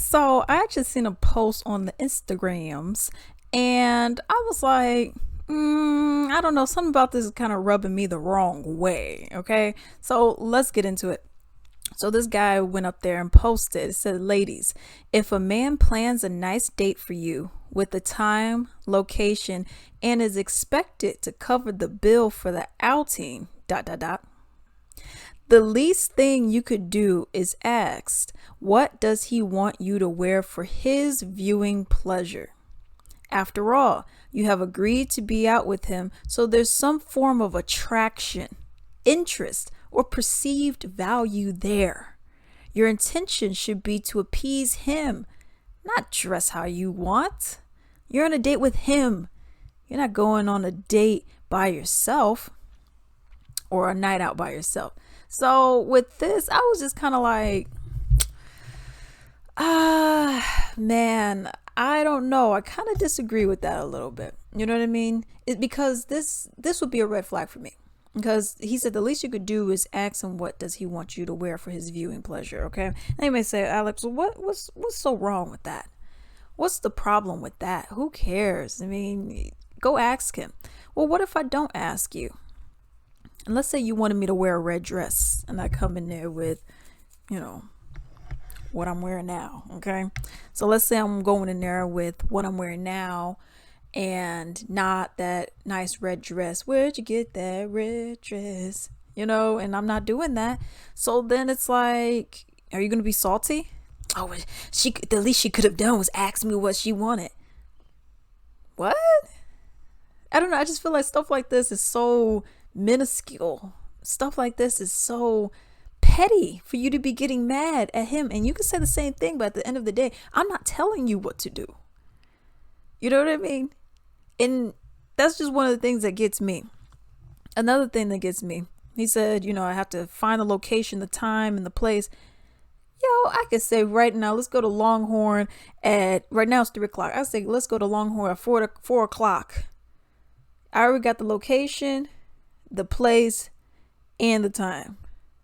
So I actually seen a post on the Instagrams, and I was like, I don't know, something about this is kind of rubbing me the wrong way. Okay, so let's get into it. So this guy went up there and posted, it said, ladies, if a man plans a nice date for you with the time, location, and is expected to cover the bill for the outing, dot, dot, dot, the least thing you could do is ask, what does he want you to wear for his viewing pleasure? After all, you have agreed to be out with him, so there's some form of attraction, interest, or perceived value there. Your intention should be to appease him, not dress how you want. You're on a date with him. You're not going on a date by yourself or a night out by yourself. So with this, I was just kind of like, man, I don't know. I kind of disagree with that a little bit. You know what I mean? Because this would be a red flag for me. Because he said the least you could do is ask him what does he want you to wear for his viewing pleasure. Okay. And you may say, Alex, what's so wrong with that? What's the problem with that? Who cares? I mean, go ask him. Well, what if I don't ask you? And let's say you wanted me to wear a red dress and I come in there with, you know, what I'm wearing now. Okay. So let's say I'm going in there with what I'm wearing now and not that nice red dress. Where'd you get that red dress? And I'm not doing that. So then it's like, are you going to be salty? Oh, the least she could have done was ask me what she wanted. What? I don't know. I just feel like stuff like this is so minuscule. Stuff like this is so petty for you to be getting mad at him. And you can say the same thing, but at the end of the day, I'm not telling you what to do. You know what I mean? And that's just one of the things that gets me. Another thing that gets me, he said, I have to find the location, the time, and the place. I could say right now, let's go to Longhorn right now it's 3:00. I say, let's go to Longhorn at 4 o'clock. I already got the location, the place, and the time.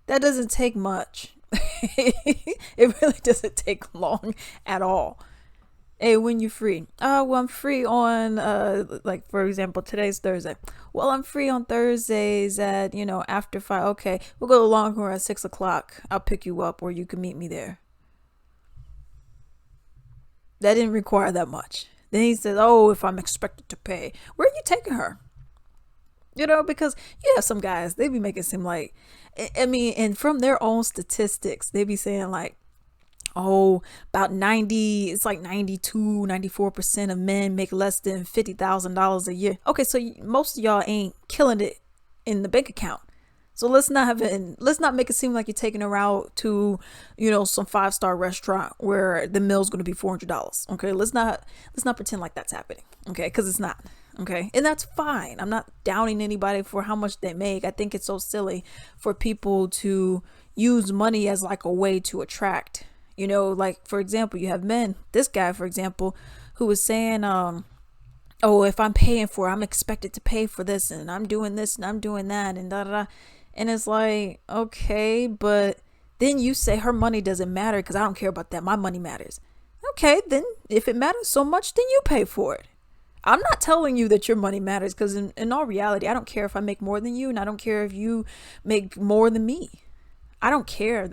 That doesn't take much. It really doesn't take long at all. Hey, when you free? Well, I'm free on, like, for example, today's Thursday. Well, I'm free on Thursdays at, after 5. Okay, we'll go to Longhorn at 6 o'clock. I'll pick you up or you can meet me there. That didn't require that much. Then he says, oh, if I'm expected to pay. Where are you taking her? Because you have some guys, they be making it seem like, I mean, and from their own statistics, they be saying like, oh, about 90, it's like 94% of men make less than $50,000 a year. Okay, so most of y'all ain't killing it in the bank account. So let's not make it seem like you're taking her out to, some 5-star restaurant where the meal's going to be $400. Okay, let's not pretend like that's happening. Okay, because it's not. Okay, and that's fine. I'm not downing anybody for how much they make. I think it's so silly for people to use money as like a way to attract. Like, for example, you have men, this guy, for example, who was saying, oh, if I'm paying for it, I'm expected to pay for this and I'm doing this and I'm doing that and da da da. And it's like, okay, but then you say her money doesn't matter because I don't care about that. My money matters. Okay, then if it matters so much, then you pay for it. I'm not telling you that your money matters because in all reality, I don't care if I make more than you and I don't care if you make more than me. I don't care.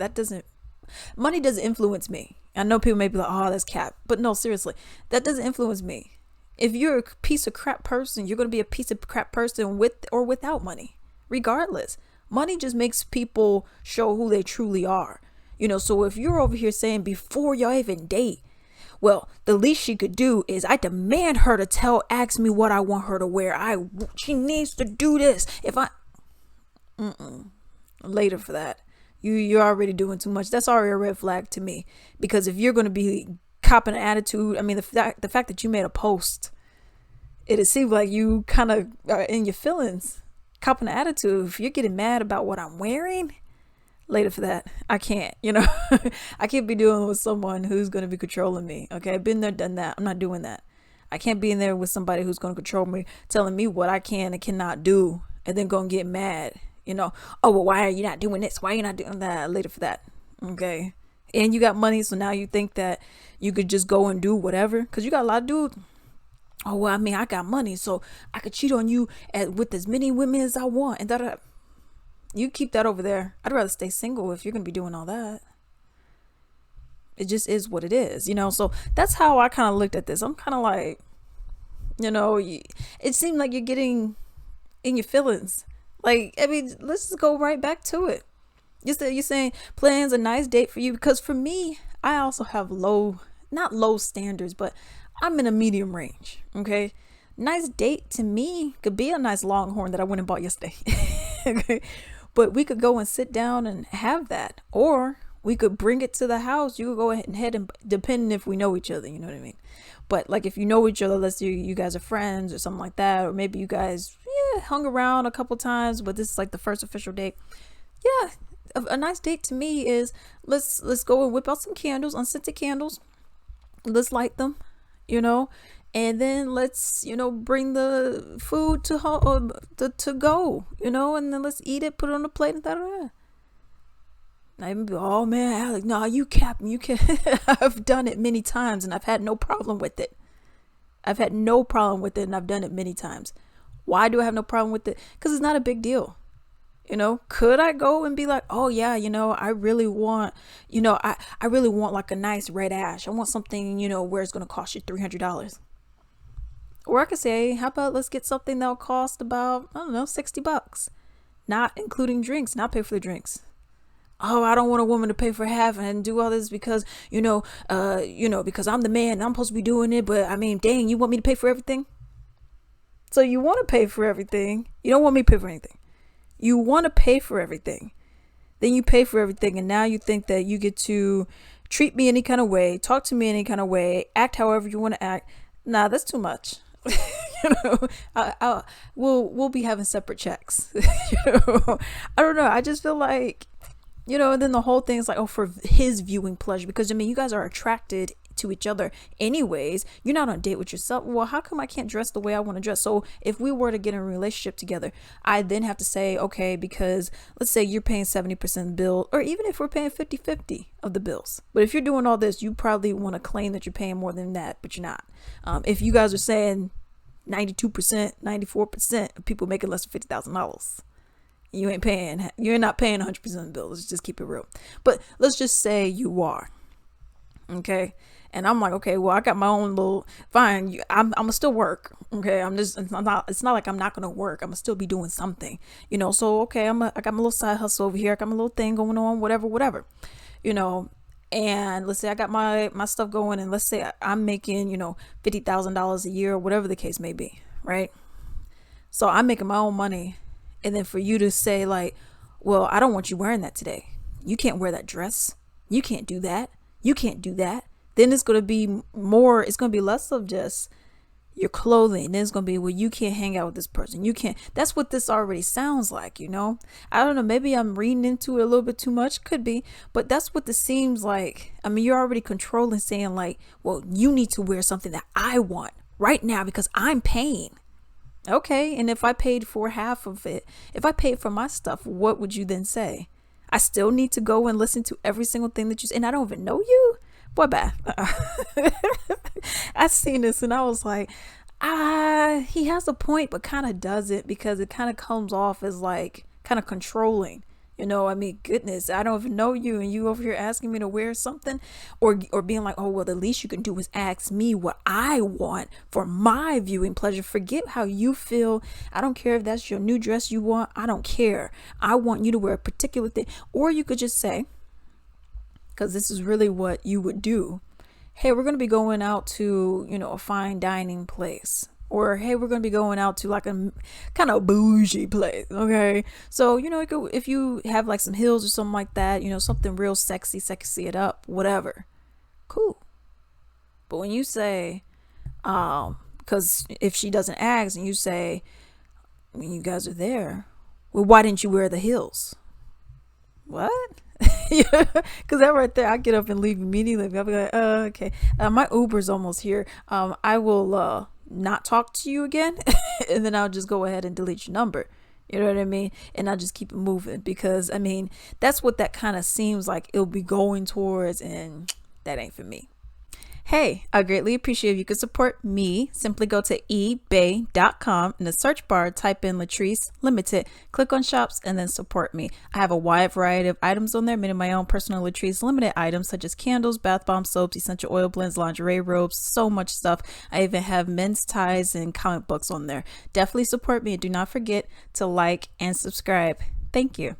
Money doesn't influence me. I know people may be like, oh, that's cap. But no, seriously, that doesn't influence me. If you're a piece of crap person, you're going to be a piece of crap person with or without money, regardless. Money just makes people show who they truly are. So if you're over here saying before y'all even date, well, the least she could do is I demand her to ask me what I want her to wear. She needs to do this. Later for that. You're already doing too much. That's already a red flag to me. Because if you're going to be copping an attitude, I mean, the fact that you made a post, it seems like you kind of are in your feelings, copping an attitude. If you're getting mad about what I'm wearing, later for that, I can't, I can't be dealing with someone who's going to be controlling me. Okay, I've been there, done that. I'm not doing that. I can't be in there with somebody who's going to control me, telling me what I can and cannot do, and then go and get mad. Oh, well, why are you not doing this? Why are you not doing that? Later for that. Okay. and you got money, so now you think that you could just go and do whatever because you got a lot of dudes. Oh well, I mean, I got money, so I could cheat on you with as many women as I want, and that. You keep that over there. I'd rather stay single if you're gonna be doing all that. It just is what it is, you know. So that's how I kind of looked at this. I'm kind of like, you know, it seemed like you're getting in your feelings. Like, I mean, let's just go right back to it. You're saying plan's a nice date for you because for me, I also have not low standards, but I'm in a medium range. Okay, nice date to me could be a nice Longhorn that I went and bought yesterday. Okay, but we could go and sit down and have that, or we could bring it to the house. You could go ahead and depending if we know each other, you know what I mean? But like if you know each other, let's say you guys are friends or something like that, or maybe you guys hung around a couple times, but this is like the first official date. Yeah, a nice date to me is let's go and whip out some candles, unscented candles. Let's light them, you know, and then let's bring the food to go, you know, and then let's eat it, put it on the plate, and da. I even be, oh man, Alec, no, you capping, you can. I've done it many times, and I've had no problem with it. And I've done it many times. Why do I have no problem with it? Because it's not a big deal. You know, could I go and be like, oh yeah, I really want, I really want like a nice red ash. I want something, where it's going to cost you $300. Or I could say, how about let's get something that'll cost about, I don't know, $60, not including drinks, not pay for the drinks. Oh, I don't want a woman to pay for half and do all this because, because I'm the man and I'm supposed to be doing it. But I mean, dang, you want me to pay for everything? So you want to pay for everything. You don't want me to pay for anything. You want to pay for everything. Then you pay for everything. And now you think that you get to treat me any kind of way, talk to me any kind of way, act however you want to act. Nah, that's too much. We'll be having separate checks. I don't know. I just feel like, and then the whole thing is like, oh, for his viewing pleasure, because I mean, you guys are attracted to each other anyways. You're not on a date with yourself. Well, how come I can't dress the way I want to dress? So if we were to get in a relationship together, I then have to say, okay, because let's say you're paying 70% of the bill, or even if we're paying 50-50 of the bills. But if you're doing all this, you probably want to claim that you're paying more than that, but you're not. If you guys are saying 92%, 94% of people making less than $50,000, you're not paying 100% of the bills. Let's just keep it real. But let's just say you are. Okay. And I'm like, okay, well, I got my own little, fine. I'm gonna still work. Okay. It's not like I'm not going to work. I'm gonna still be doing something, so, okay. I got my little side hustle over here. I got my little thing going on, whatever, and let's say I got my stuff going, and let's say I'm making, $50,000 a year or whatever the case may be. Right. So I'm making my own money. And then for you to say like, well, I don't want you wearing that today. You can't wear that dress. You can't do that. You can't do that. Then it's going to be more, it's going to be less of just your clothing. Then it's going to be, well, you can't hang out with this person. You can't. That's what this already sounds like, I don't know. Maybe I'm reading into it a little bit too much. Could be. But that's what this seems like. I mean, you're already controlling, saying like, well, you need to wear something that I want right now because I'm paying. Okay, and if I paid for half of it, if I paid for my stuff, what would you then say? I still need to go and listen to every single thing that you say, and I don't even know you? Boy, bye. I seen this and I was like, he has a point, but kind of doesn't, because it kind of comes off as like kind of controlling. I mean, goodness, I don't even know you, and you over here asking me to wear something, or being like, oh, well, the least you can do is ask me what I want for my viewing pleasure. Forget how you feel. I don't care if that's your new dress you want. I don't care. I want you to wear a particular thing. Or you could just say, because this is really what you would do, hey, we're going to be going out to, a fine dining place. Or, hey, we're going to be going out to like a kind of bougie place. Okay. So, if you have like some heels or something like that, something real sexy it up, whatever. Cool. But when you say, because if she doesn't ask and you say, when you guys are there, well, why didn't you wear the heels? What? Because that right there, I get up and leave immediately. I'll be like, okay, my Uber's almost here. I will, not talk to you again, and then I'll just go ahead and delete your number. You know what I mean? And I just keep it moving because I mean, that's what that kind of seems like it'll be going towards, and that ain't for me. Hey, I greatly appreciate if you could support me. Simply go to ebay.com in the search bar, type in Latrice Limited, click on shops, and then support me. I have a wide variety of items on there, many of my own personal Latrice Limited items such as candles, bath bombs, soaps, essential oil blends, lingerie robes, so much stuff. I even have men's ties and comic books on there. Definitely support me and do not forget to like and subscribe. Thank you.